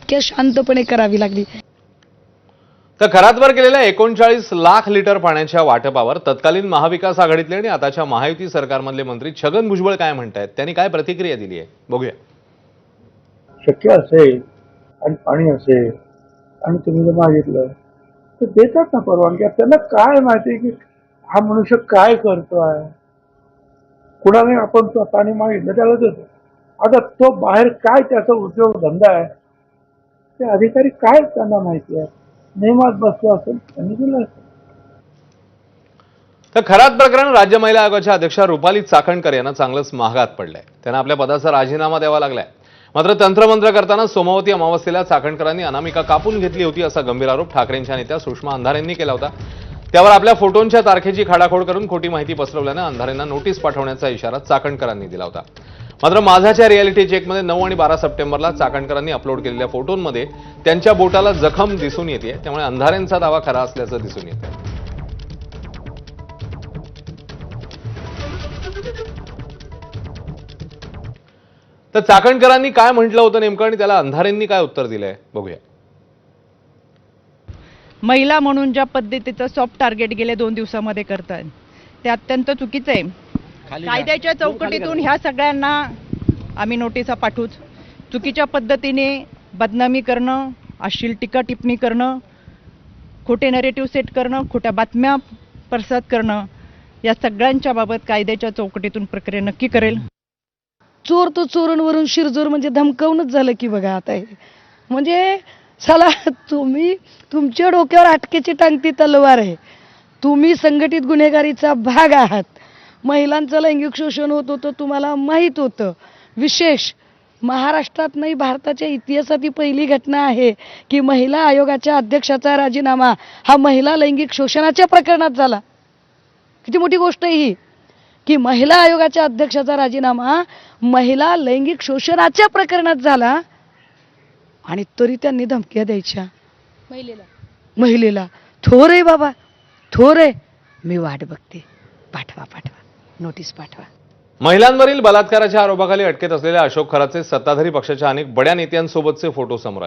इतक्या शांतपणे करावी लागली। तर खरातवर केलेल्या 39 लाख लिटर पाण्याच्या वाटपावर तत्कालीन महाविकास आघाडीतले आणि आताच्या महायुती सरकारमधले मंत्री छगन भुजबळ काय म्हणतायत, त्यांनी काय प्रतिक्रिया दिली आहे बघूया। शक्य असेल आणि पाणी असेल आणि तुम्ही जर मागितलं तर देतात ना परवानगी। त्यांना काय माहिती की हा मनुष्य काय करतोय, कुणाने आपण पाणी मागितलं त्याला देतो। आता तो बाहेर काय त्याचा उद्योग धंदा आहे ते अधिकारी काय त्यांना माहिती आहे, नियमात बसला असेल त्यांनी दिलं असेल। तर खरात प्रकरण राज्य महिला आयोगाच्या अध्यक्षा रुपाली चाकणकर यांना चांगलंच महागात पडलंय। त्यांना आपल्या पदाचा राजीनामा द्यावा लागलाय। मात्र तंत्रमंत्र करताना सोमवती अमावस्येला चाकणकरांनी अनामिका कापून घेतली होती असा गंभीर आरोप ठाकरेंच्या नेत्या सुषमा अंधारेंनी केला होता। त्यावर आपल्या फोटोंच्या तारखेची खाडाखोड करून खोटी माहिती पसरवल्यानं अंधारेंना नोटीस पाठवण्याचा इशारा चाकणकरांनी दिला होता। मात्र माझाच्या रियालिटी चेकमध्ये 9 आणि 12 सप्टेंबरला चाकणकरांनी अपलोड केलेल्या फोटोंमध्ये त्यांच्या बोटाला जखम दिसून येते, त्यामुळे अंधारेंचा दावा खरा असल्याचं दिसून येतं। तर चाकणकरांनी काय म्हटलं होतं नेमकं आणि त्याला अंधारेंनी काय उत्तर दिलंय बघूया। महिला म्हणून ज्या पद्धतीचं सॉफ्ट टार्गेट गेले 2 दिवसामध्ये करतात ते अत्यंत चुकीचं आहे। कायद्याच्या चौकटीतून ह्या सगळ्यांना आम्ही नोटिसा पाठवूच। चुकीच्या पद्धतीने बदनामी करणं, अश्लील टीका टिप्पणी करणं, खोटे नरेटिव्ह सेट करणं, खोट्या बातम्या प्रसारित करणं, या सगळ्यांच्या बाबत कायद्याच्या चौकटीतून प्रक्रिया नक्की करेल। चोर तो चोरांवरून शिरजोर म्हणजे धमकावूनच झालं की बघा। आता हे म्हणजे चला तुम्ही तुमच्या डोक्यावर अटकेची टांगती तलवार आहे, तुम्ही संघटित गुन्हेगारीचा भाग आहात। महिलांचं लैंगिक शोषण होत होतं तुम्हाला माहीत होतं। विशेष महाराष्ट्रात नाही भारताच्या इतिहासात ही पहिली घटना आहे की महिला आयोगाच्या अध्यक्षाचा राजीनामा हा महिला लैंगिक शोषणाच्या प्रकरणात झाला। किती मोठी गोष्ट आहे ही की महिला आयोगाच्या अध्यक्षाचा राजीनामा महिला लैंगिक शोषणाच्या प्रकरणात झाला आणि तरी त्यांनी धमक्या द्यायच्या महिलेला। थोर आहे बाबा, थोर आहे। मी वाट बघते, पाठवा नोटीस पाठवा। महिलांवरील बलात्काराच्या आरोपाखाली अटकेत असलेल्या अशोक खरातचे सत्ताधारी पक्षाच्या अनेक बड्या नेत्यांसोबतचे फोटो समोर आले।